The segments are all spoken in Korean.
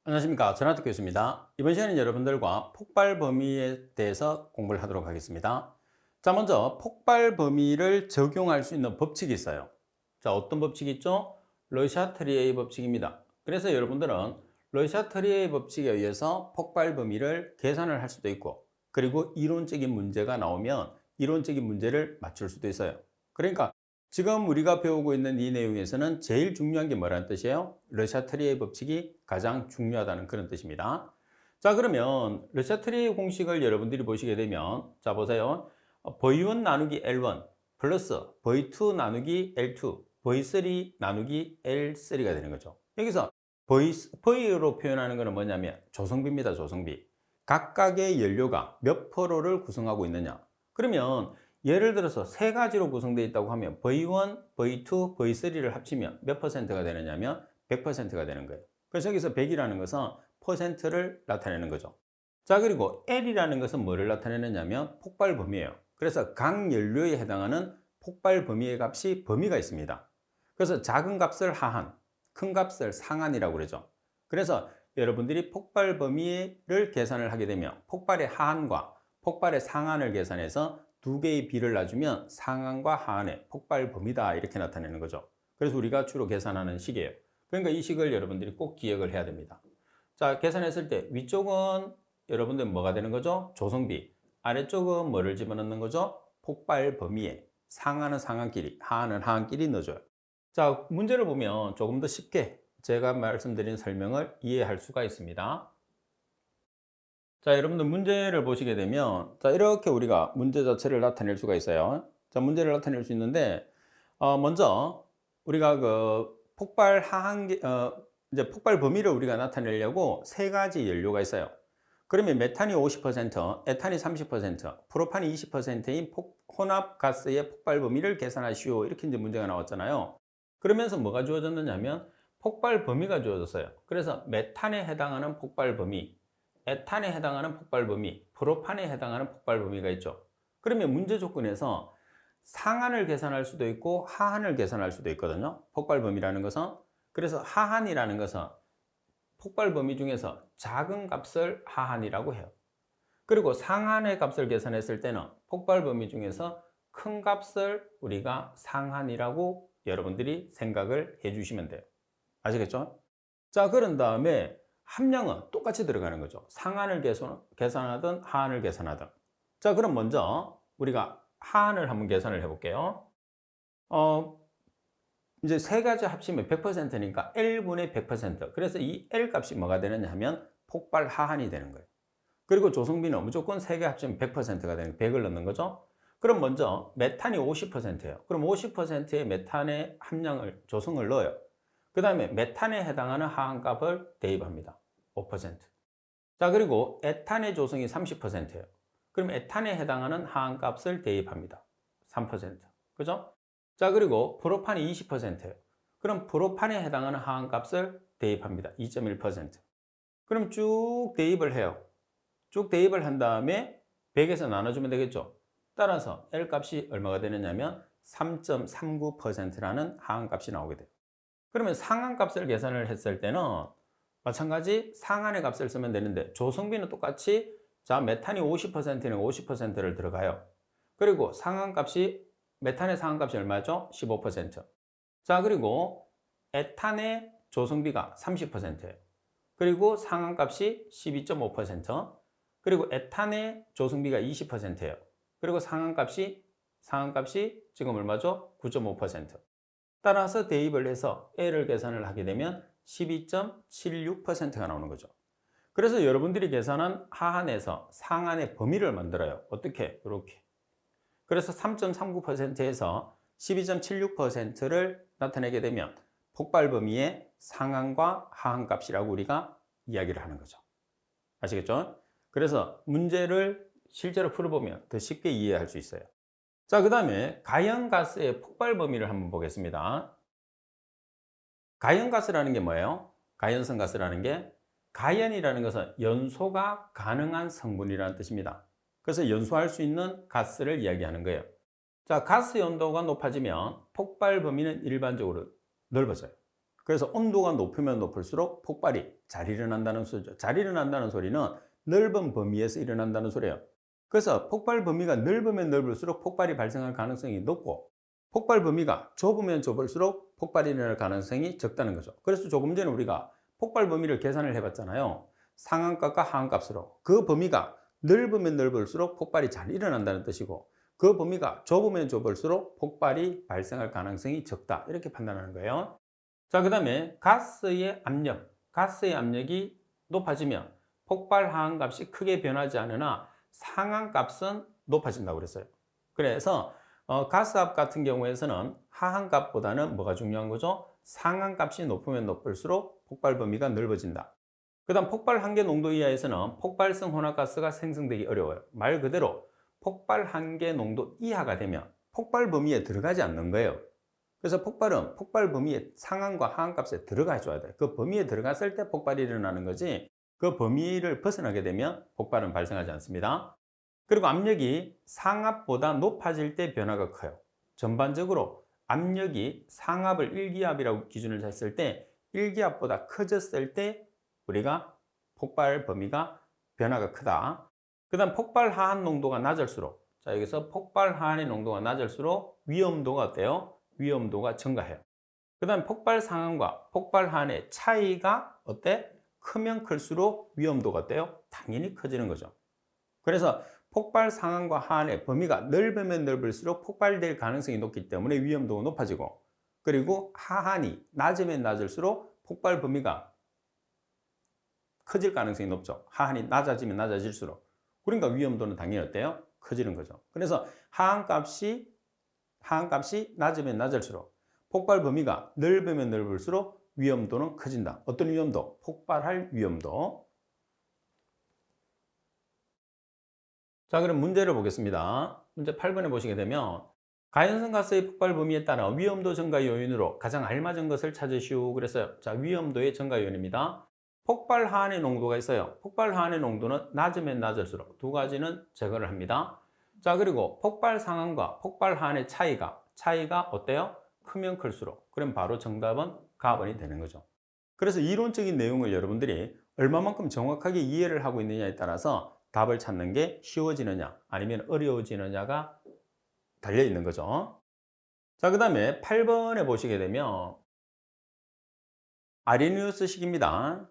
안녕하십니까, 전하특 교수입니다. 이번 시간에 여러분들과 폭발 범위에 대해서 공부를 하도록 하겠습니다. 자, 먼저 폭발 범위를 적용할 수 있는 법칙이 있어요. 자, 어떤 법칙이 있죠? 르샤트리에의 법칙입니다. 그래서 여러분들은 르샤트리에의 법칙에 의해서 폭발 범위를 계산을 할 수도 있고, 그리고 이론적인 문제가 나오면 이론적인 문제를 맞출 수도 있어요. 그러니까 지금 우리가 배우고 있는 이 내용에서는 제일 중요한 게 뭐라는 뜻이에요? 르샤트리의 법칙이 가장 중요하다는 그런 뜻입니다. 자, 그러면 르샤트리의 공식을 여러분들이 보시게 되면, 자, 보세요. V1 나누기 L1 플러스 V2 나누기 L2, V3 나누기 L3가 되는 거죠. 여기서 V로 표현하는 것은 뭐냐면 조성비입니다, 조성비. 각각의 연료가 몇 프로를 구성하고 있느냐. 그러면 예를 들어서 세 가지로 구성되어 있다고 하면 V1, V2, V3를 합치면 몇 퍼센트가 되느냐면 100%가 되는 거예요. 그래서 여기서 100이라는 것은 퍼센트를 나타내는 거죠. 자, 그리고 L이라는 것은 뭐를 나타내느냐면 폭발 범위예요. 그래서 각 연료에 해당하는 폭발 범위의 값이 범위가 있습니다. 그래서 작은 값을 하한, 큰 값을 상한이라고 그러죠. 그래서 여러분들이 폭발 범위를 계산을 하게 되면 폭발의 하한과 폭발의 상한을 계산해서 두 개의 비를 놔주면 상한과 하한의 폭발 범위다, 이렇게 나타내는 거죠. 그래서 우리가 주로 계산하는 식이에요. 그러니까 이 식을 여러분들이 꼭 기억을 해야 됩니다. 자, 계산했을 때 위쪽은 여러분들 뭐가 되는 거죠? 조성비. 아래쪽은 뭐를 집어넣는 거죠? 폭발 범위에. 상한은 상한끼리, 하한은 하한끼리 넣어줘요. 자, 문제를 보면 조금 더 쉽게 제가 말씀드린 설명을 이해할 수가 있습니다. 자, 여러분들 문제를 보시게 되면, 자, 이렇게 우리가 문제 자체를 나타낼 수가 있어요. 자, 문제를 나타낼 수 있는데, 먼저 우리가 그 폭발 하한계, 이제 폭발 범위를 우리가 나타내려고 세 가지 연료가 있어요. 그러면 메탄이 50%, 에탄이 30%, 프로판이 20%인 혼합 가스의 폭발 범위를 계산하시오, 이렇게 이제 문제가 나왔잖아요. 그러면서 뭐가 주어졌느냐면 폭발 범위가 주어졌어요. 그래서 메탄에 해당하는 폭발 범위, 에탄에 해당하는 폭발 범위, 프로판에 해당하는 폭발 범위가 있죠. 그러면 문제 조건에서 상한을 계산할 수도 있고 하한을 계산할 수도 있거든요. 폭발 범위라는 것은. 그래서 하한이라는 것은 폭발 범위 중에서 작은 값을 하한이라고 해요. 그리고 상한의 값을 계산했을 때는 폭발 범위 중에서 큰 값을 우리가 상한이라고 여러분들이 생각을 해 주시면 돼요. 아시겠죠? 자, 그런 다음에 함량은 똑같이 들어가는 거죠. 상한을 계산하든 하한을 계산하든. 자, 그럼 먼저 우리가 하한을 한번 계산을 해볼게요. 이제 세 가지 합치면 100%니까 L분의 100%. 그래서 이 L 값이 뭐가 되느냐 하면 폭발 하한이 되는 거예요. 그리고 조성비는 무조건 세 개 합치면 100%가 되는 100을 넣는 거죠. 그럼 먼저 메탄이 50%예요. 그럼 50%의 메탄의 함량을 조성을 넣어요. 그 다음에 메탄에 해당하는 하한값을 대입합니다. 5%. 자, 그리고 에탄의 조성이 30%예요. 그럼 에탄에 해당하는 하한값을 대입합니다. 3%. 그죠? 자, 그리고 프로판이 20%예요. 그럼 프로판에 해당하는 하한값을 대입합니다. 2.1%. 그럼 쭉 대입을 해요. 쭉 대입을 한 다음에 100에서 나눠주면 되겠죠. 따라서 L 값이 얼마가 되느냐면 3.39%라는 하한값이 나오게 돼요. 그러면 상한값을 계산을 했을 때는 마찬가지 상한의 값을 쓰면 되는데 조성비는 똑같이, 자, 메탄이 50%는 50%를 들어가요. 그리고 상한값이, 메탄의 상한값이 얼마죠? 15%. 자, 그리고 에탄의 조성비가 30%예요. 그리고 상한값이 12.5%. 그리고 에탄의 조성비가 20%예요. 그리고 상한값이 지금 얼마죠? 9.5%. 따라서 대입을 해서 L을 계산을 하게 되면 12.76%가 나오는 거죠. 그래서 여러분들이 계산한 하한에서 상한의 범위를 만들어요. 어떻게? 이렇게. 그래서 3.39%에서 12.76%를 나타내게 되면 폭발 범위의 상한과 하한 값이라고 우리가 이야기를 하는 거죠. 아시겠죠? 그래서 문제를 실제로 풀어보면 더 쉽게 이해할 수 있어요. 자, 그 다음에 가연가스의 폭발 범위를 한번 보겠습니다. 가연가스라는 게 뭐예요? 가연성 가스라는 게, 가연이라는 것은 연소가 가능한 성분이라는 뜻입니다. 그래서 연소할 수 있는 가스를 이야기하는 거예요. 자, 가스 연도가 높아지면 폭발 범위는 일반적으로 넓어져요. 그래서 온도가 높으면 높을수록 폭발이 잘 일어난다는 소리죠. 잘 일어난다는 소리는 넓은 범위에서 일어난다는 소리예요. 그래서 폭발 범위가 넓으면 넓을수록 폭발이 발생할 가능성이 높고, 폭발 범위가 좁으면 좁을수록 폭발이 일어날 가능성이 적다는 거죠. 그래서 조금 전에 우리가 폭발 범위를 계산을 해봤잖아요. 상한값과 하한값으로. 그 범위가 넓으면 넓을수록 폭발이 잘 일어난다는 뜻이고, 그 범위가 좁으면 좁을수록 폭발이 발생할 가능성이 적다, 이렇게 판단하는 거예요. 자, 그 다음에 가스의 압력. 가스의 압력이 높아지면 폭발 하한값이 크게 변하지 않으나 상한값은 높아진다고 그랬어요. 그래서 가스압 같은 경우에서는 하한값보다는 뭐가 중요한 거죠? 상한값이 높으면 높을수록 폭발 범위가 넓어진다. 그 다음 폭발 한계 농도 이하에서는 폭발성 혼합가스가 생성되기 어려워요. 말 그대로 폭발 한계 농도 이하가 되면 폭발 범위에 들어가지 않는 거예요. 그래서 폭발은 폭발 범위의 상한과 하한값에 들어가 줘야 돼요. 그 범위에 들어갔을 때 폭발이 일어나는 거지, 그 범위를 벗어나게 되면 폭발은 발생하지 않습니다. 그리고 압력이 상압보다 높아질 때 변화가 커요. 전반적으로 압력이 상압을 1기압이라고 기준을 했을 때 1기압보다 커졌을 때 우리가 폭발 범위가 변화가 크다. 그 다음 폭발 하한 농도가 낮을수록, 자, 여기서 폭발 하한의 농도가 낮을수록 위험도가 어때요? 위험도가 증가해요. 그 다음 폭발 상한과 폭발 하한의 차이가 어때? 크면 클수록 위험도가 어때요? 당연히 커지는 거죠. 그래서 폭발 상한과 하한의 범위가 넓으면 넓을수록 폭발될 가능성이 높기 때문에 위험도가 높아지고, 그리고 하한이 낮으면 낮을수록 폭발 범위가 커질 가능성이 높죠. 하한이 낮아지면 낮아질수록. 그러니까 위험도는 당연히 어때요? 커지는 거죠. 그래서 하한값이 낮으면 낮을수록, 폭발 범위가 넓으면 넓을수록 위험도는 커진다. 어떤 위험도? 폭발할 위험도. 자, 그럼 문제를 보겠습니다. 문제 8번에 보시게 되면 가연성 가스의 폭발 범위에 따라 위험도 증가 요인으로 가장 알맞은 것을 찾으시오 그랬어요. 자, 위험도의 증가 요인입니다. 폭발 하한의 농도가 있어요. 폭발 하한의 농도는 낮으면 낮을수록 두 가지는 제거를 합니다. 자, 그리고 폭발 상한과 폭발 하한의 차이가 어때요? 크면 클수록. 그럼 바로 정답은 가번이 되는 거죠. 그래서 이론적인 내용을 여러분들이 얼마만큼 정확하게 이해를 하고 있느냐에 따라서 답을 찾는 게 쉬워지느냐 아니면 어려워지느냐가 달려 있는 거죠. 자, 그 다음에 8번에 보시게 되면 아레니우스식입니다.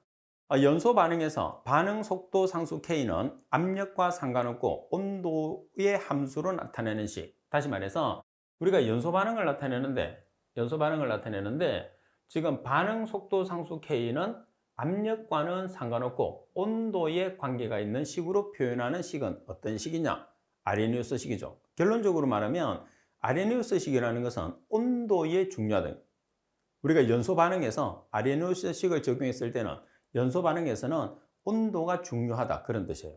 연소 반응에서 반응 속도 상수 K는 압력과 상관없고 온도의 함수로 나타내는 식. 다시 말해서 우리가 연소 반응을 나타내는데 지금 반응 속도 상수 K는 압력과는 상관없고 온도에 관계가 있는 식으로 표현하는 식은 어떤 식이냐? 아레니우스 식이죠. 결론적으로 말하면 아레니우스 식이라는 것은 온도에 중요하다. 우리가 연소 반응에서 아레니우스 식을 적용했을 때는 연소 반응에서는 온도가 중요하다, 그런 뜻이에요.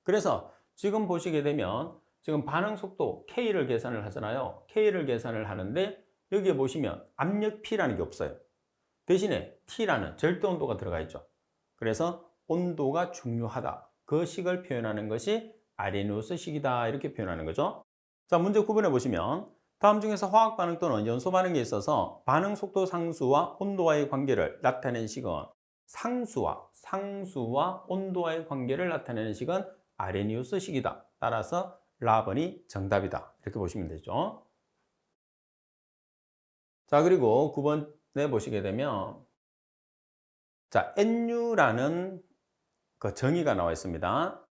그래서 지금 보시게 되면 지금 반응 속도 K를 계산을 하잖아요. K를 계산을 하는데 여기에 보시면 압력 P라는 게 없어요. 대신에 T라는 절대 온도가 들어가 있죠. 그래서 온도가 중요하다, 그 식을 표현하는 것이 아레니우스 식이다, 이렇게 표현하는 거죠. 자, 문제 9번에 보시면 다음 중에서 화학 반응 또는 연소 반응에 있어서 반응 속도 상수와 온도와의 관계를 나타내는 식은 상수와 온도와의 관계를 나타내는 식은 아레니우스 식이다. 따라서 라번이 정답이다, 이렇게 보시면 되죠. 자, 그리고 9번에 보시게 되면 자, NU라는 그 정의가 나와 있습니다.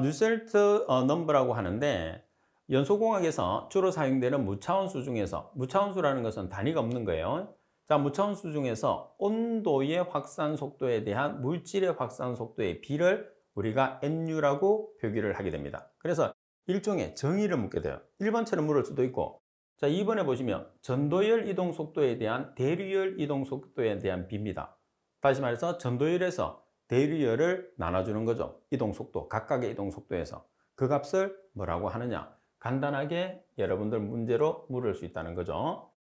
누셀트 넘버라고 하는데 연소공학에서 주로 사용되는 무차원수 중에서, 무차원수라는 것은 단위가 없는 거예요. 자, 무차원수 중에서 온도의 확산 속도에 대한 물질의 확산 속도의 비를 우리가 NU라고 표기를 하게 됩니다. 그래서 일종의 정의를 묻게 돼요. 1번처럼 물을 수도 있고, 자, 2번에 보시면 전도열 이동 속도에 대한 대류열 이동 속도에 대한 비입니다. 다시 말해서 전도열에서 대류열을 나눠주는 거죠. 이동 속도, 각각의 이동 속도에서 그 값을 뭐라고 하느냐, 간단하게 여러분들 문제로 물을 수 있다는 거죠.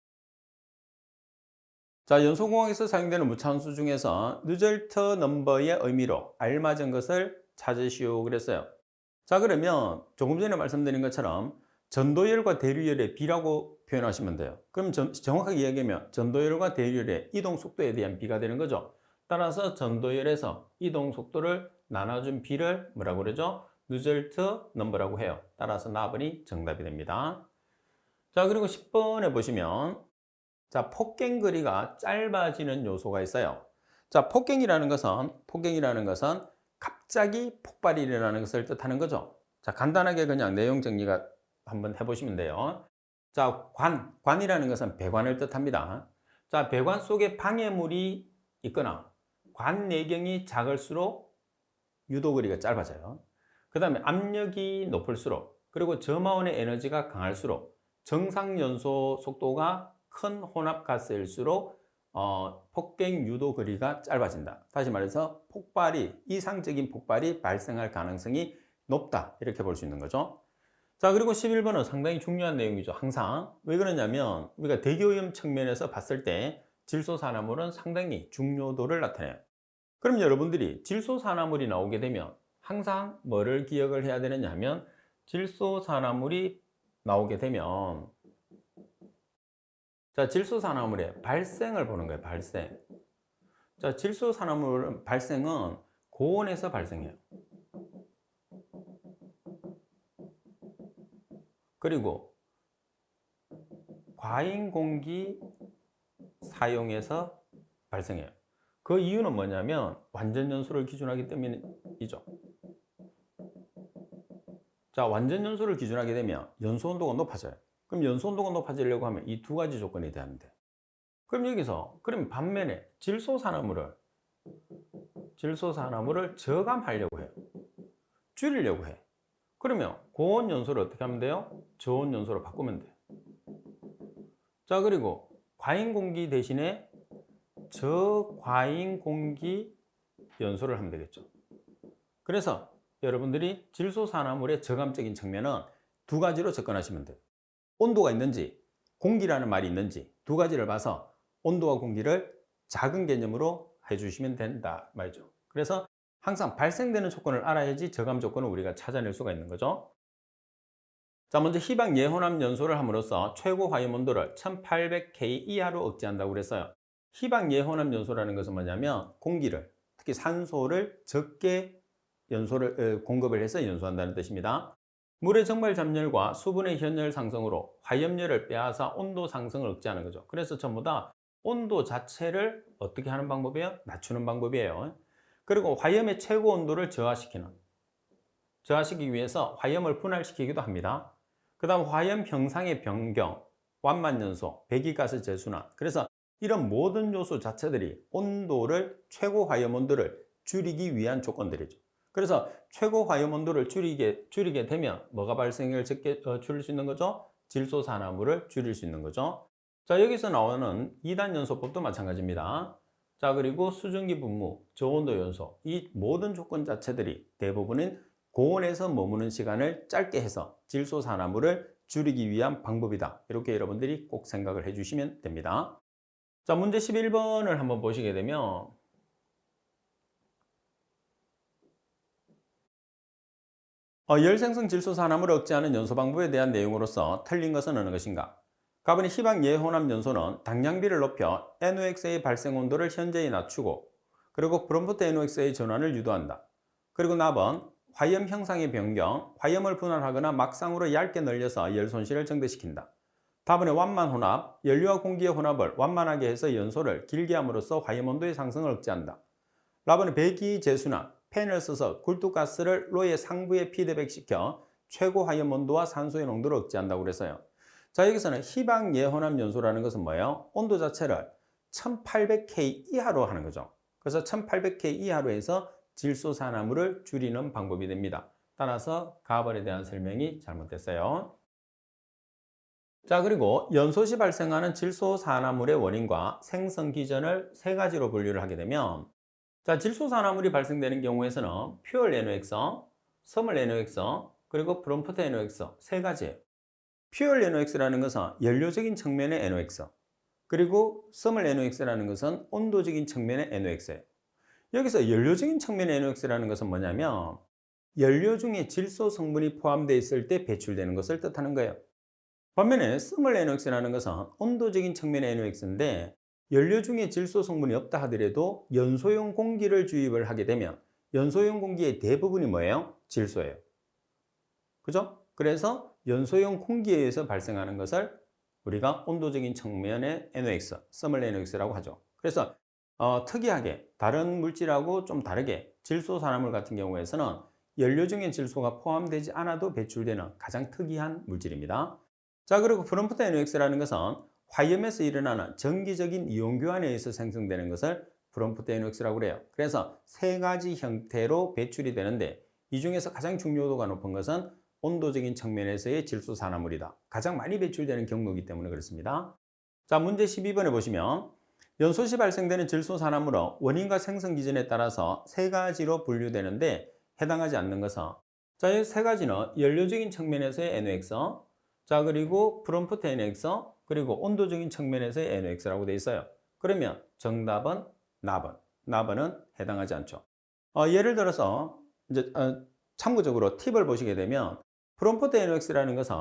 자, 연소공학에서 사용되는 무차원수 중에서 누셀트 넘버의 의미로 알맞은 것을 찾으시오 그랬어요. 자, 그러면 조금 전에 말씀드린 것처럼 전도열과 대류열의 비라고 표현하시면 돼요. 그럼 정확하게 이야기하면 전도열과 대류열의 이동 속도에 대한 비가 되는 거죠. 따라서 전도열에서 이동 속도를 나눠준 비를 뭐라고 그러죠? 누절트 넘버라고 해요. 따라서 나번이 정답이 됩니다. 자, 그리고 10번에 보시면 자, 폭갱 거리가 짧아지는 요소가 있어요. 자, 폭갱이라는 것은 갑자기 폭발이 일어나는 것을 뜻하는 거죠. 자, 간단하게 그냥 내용 정리가 한번 해보시면 돼요. 자, 관이라는 것은 배관을 뜻합니다. 자, 배관 속에 방해물이 있거나 관 내경이 작을수록 유도거리가 짧아져요. 그 다음에 압력이 높을수록, 그리고 점화원의 에너지가 강할수록, 정상 연소 속도가 큰 혼합가스일수록 폭갱 유도 거리가 짧아진다. 다시 말해서 이상적인 폭발이 발생할 가능성이 높다. 이렇게 볼 수 있는 거죠. 자, 그리고 11번은 상당히 중요한 내용이죠. 항상. 왜 그러냐면 우리가 대기오염 측면에서 봤을 때 질소산화물은 상당히 중요도를 나타내요. 그럼 여러분들이 질소산화물이 나오게 되면 항상 뭐를 기억을 해야 되느냐 하면 질소산화물이 나오게 되면 자, 질소산화물의 발생을 보는 거예요. 발생. 자, 질소산화물 발생은 고온에서 발생해요. 그리고 과잉 공기 사용해서 발생해요. 그 이유는 뭐냐면 완전 연소를 기준하기 때문이죠. 자, 완전 연소를 기준하게 되면 연소 온도가 높아져요. 그럼 연소 온도가 높아지려고 하면 이 두 가지 조건이 돼야 합니다. 그럼 여기서 반면에 질소산화물을 저감하려고 해요. 줄이려고 해. 그러면 고온 연소를 어떻게 하면 돼요? 저온 연소로 바꾸면 돼요. 자, 그리고 과잉 공기 대신에 저과잉 공기 연소를 하면 되겠죠. 그래서 여러분들이 질소산화물의 저감적인 측면은 두 가지로 접근하시면 돼요. 온도가 있는지, 공기라는 말이 있는지 두 가지를 봐서 온도와 공기를 작은 개념으로 해주시면 된다 말이죠. 그래서 항상 발생되는 조건을 알아야지 저감 조건을 우리가 찾아낼 수가 있는 거죠. 자, 먼저 희박 예혼합 연소를 함으로써 최고 화염 온도를 1800K 이하로 억제한다고 그랬어요. 희박 예혼합 연소라는 것은 뭐냐면 공기를, 특히 산소를 적게 공급을 해서 연소한다는 뜻입니다. 물의 정발 잠열과 수분의 현열 상승으로 화염열을 빼앗아 온도 상승을 억제하는 거죠. 그래서 전부 다 온도 자체를 어떻게 하는 방법이에요? 낮추는 방법이에요. 그리고 화염의 최고 온도를 저하시키기 위해서 화염을 분할시키기도 합니다. 그 다음 화염 형상의 변경, 완만연소, 배기가스 재순환. 그래서 이런 모든 요소 자체들이 최고 화염 온도를 줄이기 위한 조건들이죠. 그래서 최고 화염 온도를 줄이게 되면 뭐가 발생을 줄일 수 있는 거죠? 질소산화물을 줄일 수 있는 거죠. 자, 여기서 나오는 2단 연소법도 마찬가지입니다. 자, 그리고 수증기 분무, 저온도 연소, 이 모든 조건 자체들이 대부분은 고온에서 머무는 시간을 짧게 해서 질소산화물을 줄이기 위한 방법이다. 이렇게 여러분들이 꼭 생각을 해주시면 됩니다. 자, 문제 11번을 한번 보시게 되면 열생성 질소산화물을 억제하는 연소 방법에 대한 내용으로서 틀린 것은 어느 것인가? 가번이 희박 예혼합 연소는 당량비를 높여 NOx의 발생 온도를 현저히 낮추고 그리고 브롬프트 NOx의 전환을 유도한다. 그리고 나번 화염 형상의 변경, 화염을 분할하거나 막상으로 얇게 늘려서 열 손실을 증대시킨다. 다번에 완만 혼합, 연료와 공기의 혼합을 완만하게 해서 연소를 길게 함으로써 화염 온도의 상승을 억제한다. 라번에 배기 재순환, 팬을 써서 굴뚝가스를 로의 상부에 피드백시켜 최고 화염 온도와 산소의 농도를 억제한다고 그랬어요. 자, 여기서는 희박 예혼합 연소라는 것은 뭐예요? 온도 자체를 1800K 이하로 하는 거죠. 그래서 1800K 이하로 해서 질소산화물을 줄이는 방법이 됩니다. 따라서 가벌에 대한 설명이 잘못됐어요. 자, 그리고 연소 시 발생하는 질소산화물의 원인과 생성 기전을 세 가지로 분류를 하게 되면 자, 질소산화물이 발생되는 경우에서는 퓨얼 NOx, 서멀 NOx, 그리고 브롬프트 NOx 세 가지예요. 퓨얼 NOx라는 것은 연료적인 측면의 NOx, 그리고 서멀 NOx라는 것은 온도적인 측면의 NOx예요. 여기서 연료적인 측면의 NOx라는 것은 뭐냐면 연료 중에 질소 성분이 포함되어 있을 때 배출되는 것을 뜻하는 거예요. 반면에 스몰 NOx라는 것은 온도적인 측면의 NOx인데 연료 중에 질소 성분이 없다 하더라도 연소용 공기를 주입을 하게 되면 연소용 공기의 대부분이 뭐예요? 질소예요. 그죠? 그래서 연소용 공기에 의해서 발생하는 것을 우리가 온도적인 측면의 NOx, 스몰 NOx라고 하죠. 그래서 특이하게 다른 물질하고 좀 다르게 질소산화물 같은 경우에서는 연료 중에 질소가 포함되지 않아도 배출되는 가장 특이한 물질입니다. 자, 그리고 프롬프트 NOx라는 것은 화염에서 일어나는 정기적인 이온 교환에 의해서 생성되는 것을 프롬프트 NOx라고 그래요. 그래서 세 가지 형태로 배출이 되는데 이 중에서 가장 중요도가 높은 것은 온도적인 측면에서의 질소산화물이다. 가장 많이 배출되는 경로이기 때문에 그렇습니다. 자, 문제 12번에 보시면 연소 시 발생되는 질소산화물은 원인과 생성 기전에 따라서 세 가지로 분류되는데 해당하지 않는 것은, 자, 이 세 가지는 연료적인 측면에서의 NOx, 자, 그리고 프롬프트 NOx, 그리고 온도적인 측면에서의 NOx라고 되어 있어요. 그러면 정답은 나번은 해당하지 않죠. 예를 들어서 이제 참고적으로 팁을 보시게 되면 프롬프트 NOx라는 것은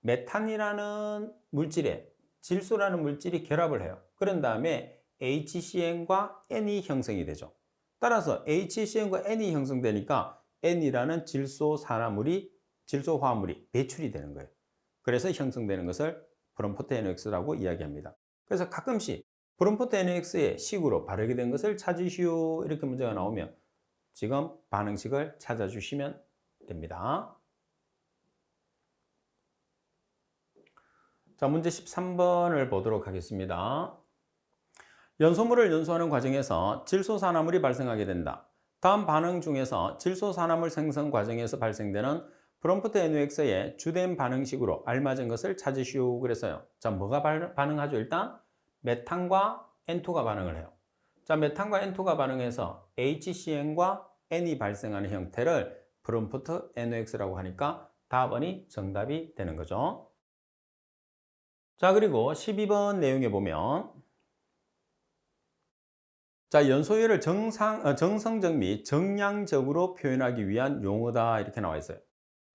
메탄이라는 물질에 질소라는 물질이 결합을 해요. 그런 다음에 HCn과 N이 형성이 되죠. 따라서 HCn과 N이 형성되니까 N이라는 질소 화합물이 배출이 되는 거예요. 그래서 형성되는 것을 프롬프트 NOx라고 이야기합니다. 그래서 가끔씩 프롬프트 NOx의 식으로 바르게 된 것을 찾으시오 이렇게 문제가 나오면 지금 반응식을 찾아주시면 됩니다. 자, 문제 13번을 보도록 하겠습니다. 연소물을 연소하는 과정에서 질소산화물이 발생하게 된다. 다음 반응 중에서 질소산화물 생성 과정에서 발생되는 프롬프트 NOx의 주된 반응식으로 알맞은 것을 찾으시오 그랬어요. 자, 뭐가 반응하죠? 일단 메탄과 N2가 반응을 해요. 자, 메탄과 N2가 반응해서 HCn과 N이 발생하는 형태를 프롬프트 NOx라고 하니까 답번이 정답이 되는 거죠. 자, 그리고 12번 내용에 보면 자, 연소율을 정성적 및 정량적으로 표현하기 위한 용어다 이렇게 나와 있어요.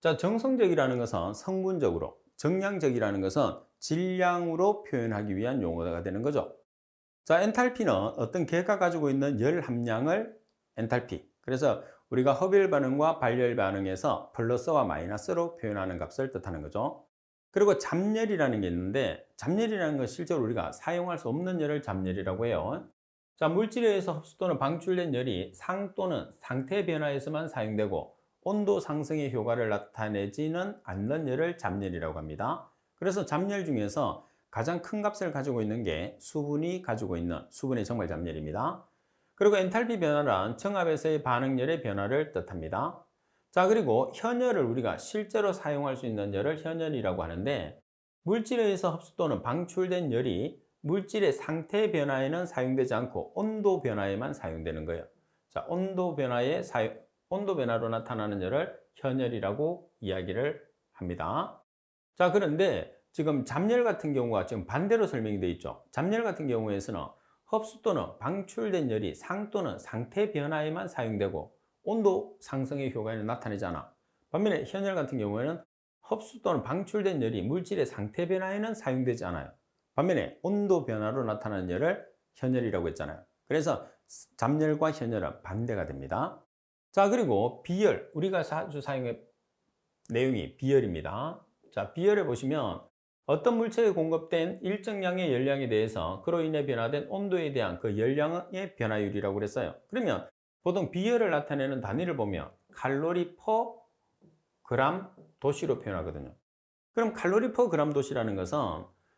자, 정성적이라는 것은 성분적으로, 정량적이라는 것은 질량으로 표현하기 위한 용어가 되는 거죠. 자, 엔탈피는 어떤 개가 가지고 있는 열 함량을 엔탈피, 그래서 우리가 허별 반응과 발열 반응에서 플러스와 마이너스로 표현하는 값을 뜻하는 거죠. 그리고 잠열이라는 게 있는데 잠열이라는 건 실제로 우리가 사용할 수 없는 열을 잠열이라고 해요. 자, 물질에 의해서 흡수 또는 방출된 열이 상 또는 상태 변화에서만 사용되고 온도 상승의 효과를 나타내지는 않는 열을 잠열이라고 합니다. 그래서 잠열 중에서 가장 큰 값을 가지고 있는 게 수분이 가지고 있는 수분의 정말 잠열입니다. 그리고 엔탈피 변화란 정압에서의 반응열의 변화를 뜻합니다. 자, 그리고 현열을 우리가 실제로 사용할 수 있는 열을 현열이라고 하는데 물질에 의해서 흡수 또는 방출된 열이 물질의 상태 변화에는 사용되지 않고 온도 변화에만 사용되는 거예요. 자, 온도 변화로 나타나는 열을 현열이라고 이야기를 합니다. 자, 그런데 지금 잠열 같은 경우가 지금 반대로 설명이 되어 있죠. 잠열 같은 경우에서는 흡수 또는 방출된 열이 상 또는 상태 변화에만 사용되고 온도 상승의 효과에는 나타나지 않아. 반면에 현열 같은 경우에는 흡수 또는 방출된 열이 물질의 상태 변화에는 사용되지 않아요. 반면에 온도 변화로 나타나는 열을 현열이라고 했잖아요. 그래서 잠열과 현열은 반대가 됩니다. 자, 그리고 비열, 우리가 자주 사용해 내용이 비열입니다. 자, 비열에 보시면 어떤 물체에 공급된 일정량의 열량에 대해서 그로 인해 변화된 온도에 대한 그 열량의 변화율이라고 그랬어요. 그러면 보통 비열을 나타내는 단위를 보면 칼로리 퍼 그램 도시로 표현하거든요. 그럼 칼로리 퍼 그램 도시라는 것은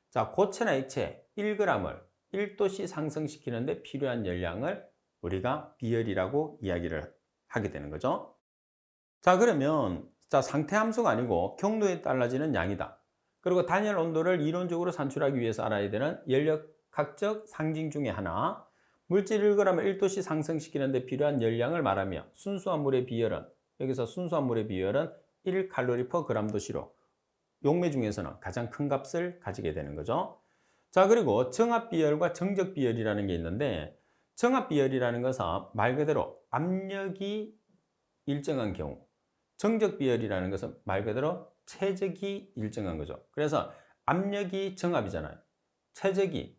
자, 고체나 액체 1g을 1도씨 상승시키는데 필요한 열량을 우리가 비열이라고 이야기를 하게 되는 거죠. 자, 그러면 자, 상태 함수가 아니고 경도에 달라지는 양이다. 그리고 단열 온도를 이론적으로 산출하기 위해서 알아야 되는 열역학적 상징 중에 하나, 물질 1g을 1도씨 상승시키는 데 필요한 열량을 말하며 순수한 물의 비열은, 여기서 순수한 물의 비열은 1칼로리 퍼 그램 도시로 용매 중에서는 가장 큰 값을 가지게 되는 거죠. 자, 그리고 정압 비열과 정적 비열이라는 게 있는데 정압 비열이라는 것은 말 그대로 압력이 일정한 경우, 정적 비열이라는 것은 말 그대로 최적이 일정한 거죠. 그래서 압력이 정압이잖아요. 최적이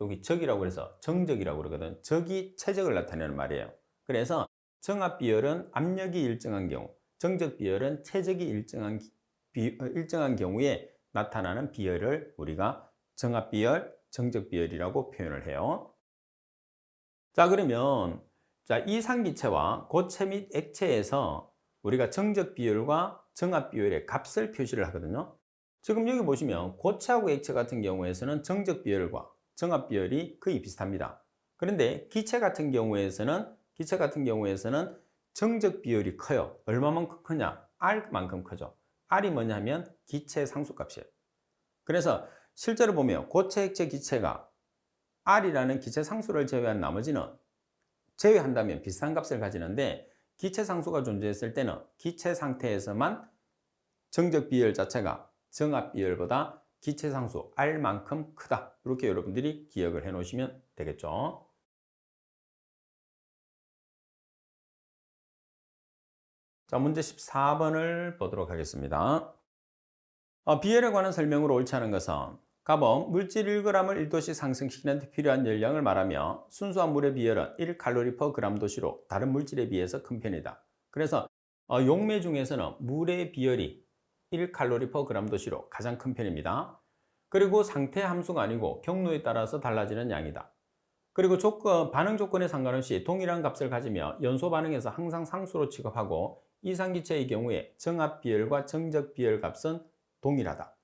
여기 적이라고 해서 정적이라고 그러거든. 적이 최적을 나타내는 말이에요. 그래서 정압 비열은 압력이 일정한 경우, 정적 비열은 최적이 일정한 경우에 나타나는 비열을 우리가 정압 비열, 정적 비열이라고 표현을 해요. 자, 그러면 이상기체와 고체 및 액체에서 우리가 정적 비율과 정압 비율의 값을 표시를 하거든요. 지금 여기 보시면 고체하고 액체 같은 경우에서는 정적 비율과 정압 비율이 거의 비슷합니다. 그런데 기체 같은 경우에서는 정적 비율이 커요. 얼마만큼 크냐? R만큼 크죠. R이 뭐냐면 기체 상수값이에요. 그래서 실제로 보면 고체, 액체, 기체가 R이라는 기체 상수를 제외한 나머지는 제외한다면 비슷한 값을 가지는데, 기체 상수가 존재했을 때는 기체 상태에서만 정적 비율 자체가 정압 비율보다 기체 상수 R만큼 크다. 이렇게 여러분들이 기억을 해 놓으시면 되겠죠. 자, 문제 14번을 보도록 하겠습니다. 비열에 관한 설명으로 옳지 않은 것은 가번 물질 1g을 1도씩 상승시키는 데 필요한 열량을 말하며 순수한 물의 비열은 1칼로리/g 도시로 다른 물질에 비해서 큰 편이다. 그래서 용매 중에서는 물의 비열이 1칼로리/g 도시로 가장 큰 편입니다. 그리고 상태 함수가 아니고 경로에 따라서 달라지는 양이다. 그리고 반응 조건에 상관없이 동일한 값을 가지며 연소 반응에서 항상 상수로 취급하고 이상기체의 경우에 정압 비열과 정적 비열 값은 동일하다.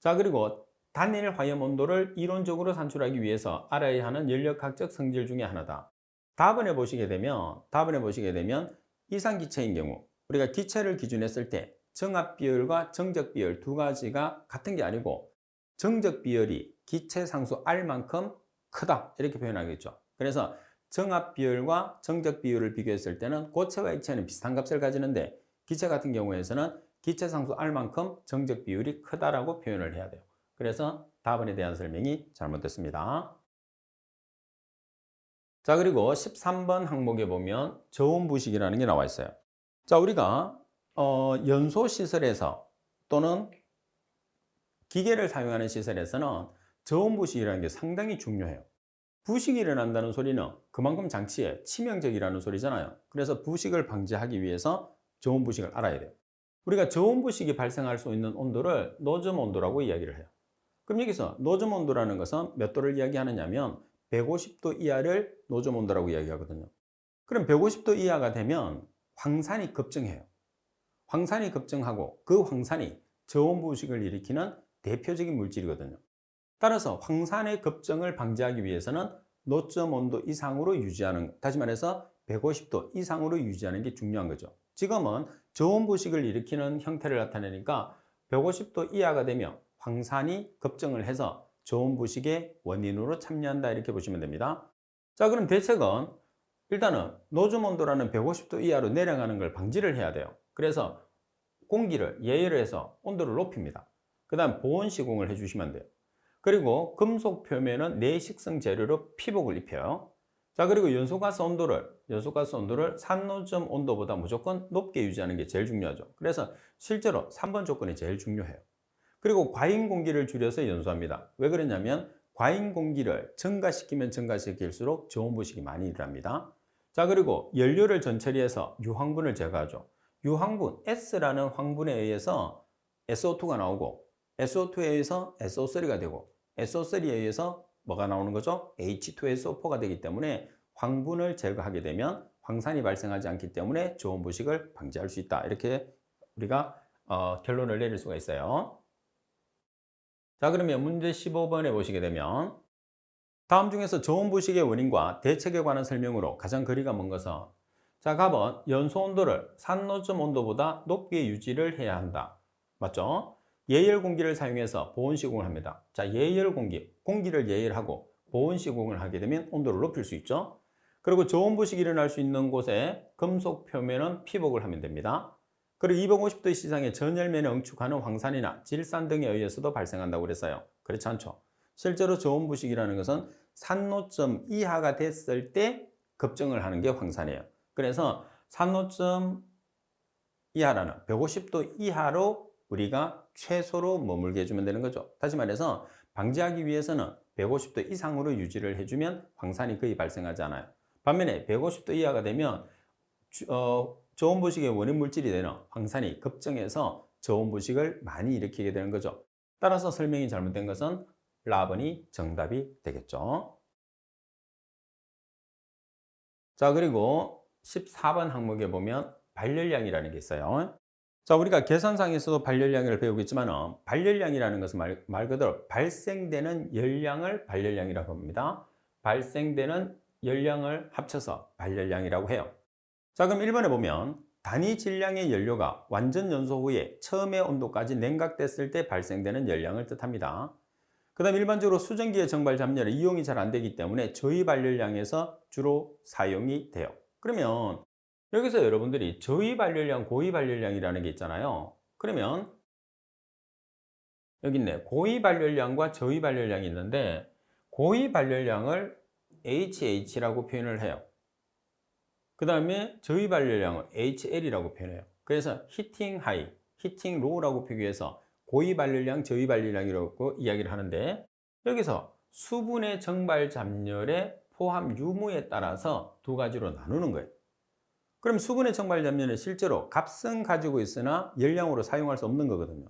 자, 그리고 단일 화염 온도를 이론적으로 산출하기 위해서 알아야 하는 연력학적 성질 중에 하나다. 답안에 보시게 되면 이상기체인 경우 우리가 기체를 기준했을 때 정압 비열과 정적 비열 두 가지가 같은 게 아니고 정적 비열이 기체 상수 R만큼 크다 이렇게 표현하겠죠. 그래서 정압 비율과 정적 비율을 비교했을 때는 고체와 액체는 비슷한 값을 가지는데 기체 같은 경우에서는 기체 상수 R만큼 정적 비율이 크다라고 표현을 해야 돼요. 그래서 답안에 대한 설명이 잘못됐습니다. 자, 그리고 13번 항목에 보면 저온부식이라는 게 나와 있어요. 자, 우리가 연소 시설에서 또는 기계를 사용하는 시설에서는 저온부식이라는 게 상당히 중요해요. 부식이 일어난다는 소리는 그만큼 장치에 치명적이라는 소리잖아요. 그래서 부식을 방지하기 위해서 저온부식을 알아야 돼요. 우리가 저온부식이 발생할 수 있는 온도를 노점 온도라고 이야기를 해요. 그럼 여기서 노점 온도라는 것은 몇 도를 이야기하느냐면 150도 이하를 노점 온도라고 이야기하거든요. 그럼 150도 이하가 되면 황산이 급증해요. 황산이 급증하고 그 황산이 저온부식을 일으키는 대표적인 물질이거든요. 따라서 황산의 급증을 방지하기 위해서는 노점 온도 이상으로 유지하는, 다시 말해서 150도 이상으로 유지하는 게 중요한 거죠. 지금은 저온부식을 일으키는 형태를 나타내니까 150도 이하가 되면 황산이 급증을 해서 저온부식의 원인으로 참여한다 이렇게 보시면 됩니다. 자, 그럼 대책은 일단은 노점 온도라는 150도 이하로 내려가는 걸 방지를 해야 돼요. 그래서 공기를 예열해서 온도를 높입니다. 그 다음 보온 시공을 해주시면 돼요. 그리고 금속 표면은 내식성 재료로 피복을 입혀요. 자, 그리고 연소가스 온도를 산노점 온도보다 무조건 높게 유지하는 게 제일 중요하죠. 그래서 실제로 3번 조건이 제일 중요해요. 그리고 과잉 공기를 줄여서 연소합니다. 왜 그러냐면 과잉 공기를 증가시키면 증가시킬수록 저온부식이 많이 일어납니다. 자, 그리고 연료를 전처리해서 유황분을 제거하죠. 유황분 S라는 황분에 의해서 SO2가 나오고 SO2에 의해서 SO3가 되고 SO3에 의해서 뭐가 나오는 거죠? H2SO4가 되기 때문에 황분을 제거하게 되면 황산이 발생하지 않기 때문에 저온부식을 방지할 수 있다. 이렇게 우리가 결론을 내릴 수가 있어요. 자, 그러면 문제 15번에 보시게 되면 다음 중에서 저온부식의 원인과 대책에 관한 설명으로 가장 거리가 먼 것은, 자, 가번 연소 온도를 산노점 온도보다 높게 유지를 해야 한다. 맞죠? 예열 공기를 사용해서 보온 시공을 합니다. 자, 예열 공기를 예열하고 보온 시공을 하게 되면 온도를 높일 수 있죠. 그리고 저온부식이 일어날 수 있는 곳에 금속 표면은 피복을 하면 됩니다. 그리고 250도 이상의 전열면에 응축하는 황산이나 질산 등에 의해서도 발생한다고 그랬어요. 그렇지 않죠. 실제로 저온부식이라는 것은 산노점 이하가 됐을 때 급증을 하는 게 황산이에요. 그래서 산노점 이하라는 150도 이하로 우리가 최소로 머물게 해주면 되는 거죠. 다시 말해서 방지하기 위해서는 150도 이상으로 유지를 해주면 황산이 거의 발생하지 않아요. 반면에 150도 이하가 되면 저온부식의 원인 물질이 되는 황산이 급증해서 저온부식을 많이 일으키게 되는 거죠. 따라서 설명이 잘못된 것은 4번이 정답이 되겠죠. 자, 그리고 14번 항목에 보면 발열량이라는 게 있어요. 자, 우리가 계산상에서도 발열량을 배우겠지만 발열량이라는 것은 말 그대로 발생되는 열량을 발열량이라고 합니다. 발생되는 열량을 합쳐서 발열량이라고 해요. 자, 그럼 1번에 보면 단위 질량의 연료가 완전 연소 후에 처음의 온도까지 냉각됐을 때 발생되는 열량을 뜻합니다. 그 다음 일반적으로 수증기의 정발 잡열은 이용이 잘 안 되기 때문에 저위 발열량에서 주로 사용이 돼요. 그러면 여기서 여러분들이 저위 발열량, 고위 발열량이라는 게 있잖아요. 그러면 여기 있네. 고위 발열량과 저위 발열량이 있는데 고위 발열량을 HH라고 표현을 해요. 그 다음에 저위 발열량을 HL이라고 표현해요. 그래서 히팅 하이, 히팅 로우라고 표기해서 고위 발열량, 저위 발열량이라고 이야기를 하는데 여기서 수분의 정발 잡열의 포함 유무에 따라서 두 가지로 나누는 거예요. 그럼 수분의 정발 잡열은 실제로 값은 가지고 있으나 열량으로 사용할 수 없는 거거든요.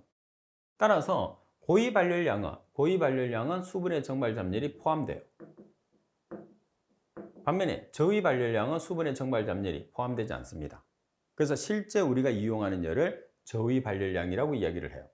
따라서 고위 발열량은 수분의 정발 잡열이 포함돼요. 반면에 저위 발열량은 수분의 정발 잡열이 포함되지 않습니다. 그래서 실제 우리가 이용하는 열을 저위 발열량이라고 이야기를 해요.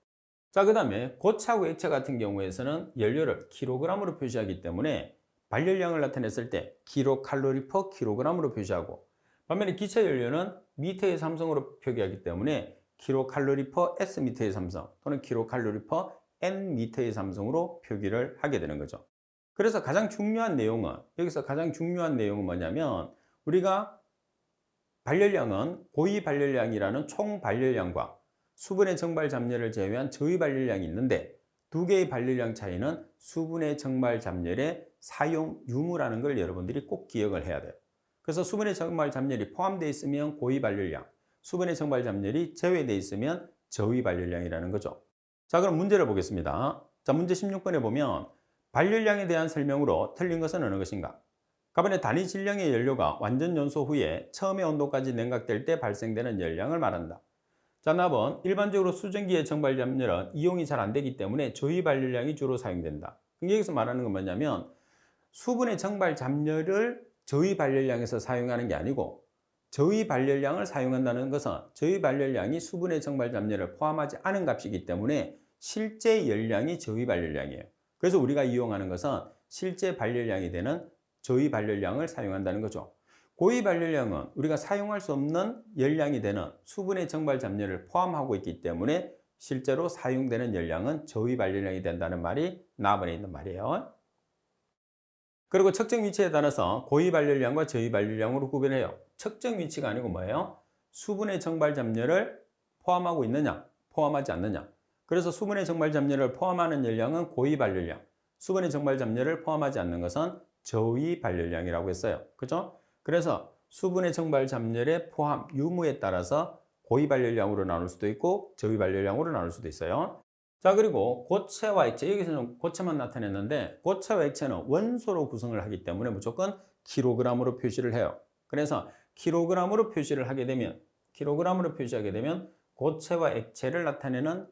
자, 그 다음에 고차고 액체 같은 경우에서는 연료를 킬로그램으로 표시하기 때문에 발열량을 나타냈을 때 킬로칼로리 퍼 킬로그램으로 표시하고 반면에 기체 연료는 미터의 삼성으로 표기하기 때문에 킬로칼로리 퍼 S 미터의 삼성 또는 킬로칼로리 퍼 N 미터의 삼성으로 표기를 하게 되는 거죠. 그래서 여기서 가장 중요한 내용은 뭐냐면 우리가 발열량은 고위 발열량이라는 총 발열량과 수분의 정발 잡열을 제외한 저위 발열량이 있는데 두 개의 발열량 차이는 수분의 정발 잡열의 사용 유무라는 걸 여러분들이 꼭 기억을 해야 돼요. 그래서 수분의 정발 잡열이 포함되어 있으면 고위 발열량, 수분의 정발 잡열이 제외되어 있으면 저위 발열량이라는 거죠. 자, 그럼 문제를 보겠습니다. 자, 문제 16번에 보면 발열량에 대한 설명으로 틀린 것은 어느 것인가? 가번에 단위 질량의 연료가 완전 연소 후에 처음의 온도까지 냉각될 때 발생되는 열량을 말한다. 자, 나번 일반적으로 수증기의 정발 잡열은 이용이 잘 안 되기 때문에 저위 발열량이 주로 사용된다. 여기서 말하는 건 뭐냐면 수분의 정발 잡열을 저위 발열량에서 사용하는 게 아니고 저위 발열량을 사용한다는 것은 저위 발열량이 수분의 정발 잡열을 포함하지 않은 값이기 때문에 실제 열량이 저위 발열량이에요. 그래서 우리가 이용하는 것은 실제 발열량이 되는 저위 발열량을 사용한다는 거죠. 고위 발열량은 우리가 사용할 수 없는 열량이 되는 수분의 정발 잡열을 포함하고 있기 때문에 실제로 사용되는 열량은 저위 발열량이 된다는 말이 나번에 있는 말이에요. 그리고 측정 위치에 따라서 고위 발열량과 저위 발열량으로 구별해요. 측정 위치가 아니고 뭐예요? 수분의 정발 잡열을 포함하고 있느냐, 포함하지 않느냐. 그래서 수분의 정발 잡열을 포함하는 열량은 고위 발열량, 수분의 정발 잡열을 포함하지 않는 것은 저위 발열량이라고 했어요. 그죠? 그래서 수분의 정발 잡열의 포함 유무에 따라서 고위 발열량으로 나눌 수도 있고 저위 발열량으로 나눌 수도 있어요. 자, 그리고 고체와 액체, 여기서는 고체만 나타냈는데 고체와 액체는 원소로 구성을 하기 때문에 무조건 킬로그램으로 표시를 해요. 그래서 킬로그램으로 표시를 하게 되면 고체와 액체를 나타내는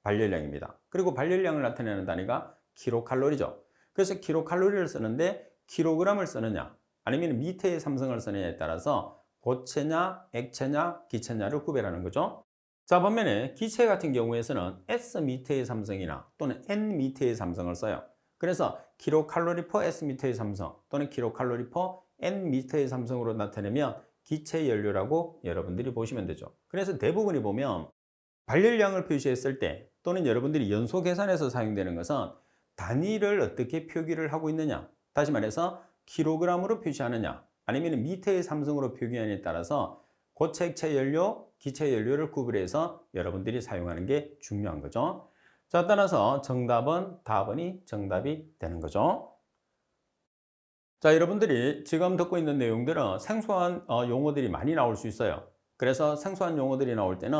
발열량입니다. 그리고 발열량을 나타내는 단위가 킬로칼로리죠. 그래서 킬로칼로리를 쓰는데 킬로그램을 쓰느냐 아니면 미터의 삼성을 쓰느냐에 따라서 고체냐 액체냐 기체냐를 구별하는 거죠. 자, 반면에 기체 같은 경우에서는 S 미터의 삼성이나 또는 N 미터의 삼성을 써요. 그래서 킬로칼로리 퍼 S 미터의 삼성 또는 킬로칼로리 퍼 N 미터의 삼성으로 나타내면 기체 연료라고 여러분들이 보시면 되죠. 그래서 대부분이 보면 발열량을 표시했을 때 또는 여러분들이 연소 계산에서 사용되는 것은 단위를 어떻게 표기를 하고 있느냐, 다시 말해서 킬로그램으로 표시하느냐 아니면 미터의 삼성으로 표기하느냐에 따라서 고체, 액체 연료, 기체 연료를 구분해서 여러분들이 사용하는 게 중요한 거죠. 자, 따라서 정답은 다번이 정답이 되는 거죠. 자, 여러분들이 지금 듣고 있는 내용들은 생소한 용어들이 많이 나올 수 있어요. 그래서 생소한 용어들이 나올 때는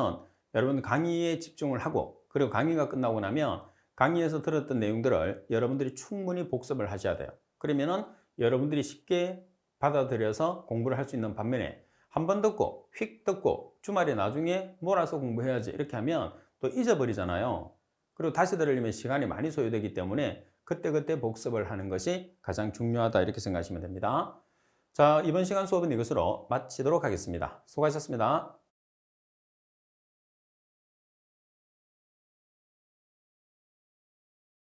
여러분 강의에 집중을 하고, 그리고 강의가 끝나고 나면 강의에서 들었던 내용들을 여러분들이 충분히 복습을 하셔야 돼요. 그러면은 여러분들이 쉽게 받아들여서 공부를 할 수 있는 반면에, 한 번 듣고 휙 듣고 주말에 나중에 몰아서 공부해야지 이렇게 하면 또 잊어버리잖아요. 그리고 다시 들으려면 시간이 많이 소요되기 때문에 그때그때 복습을 하는 것이 가장 중요하다, 이렇게 생각하시면 됩니다. 자, 이번 시간 수업은 이것으로 마치도록 하겠습니다. 수고하셨습니다.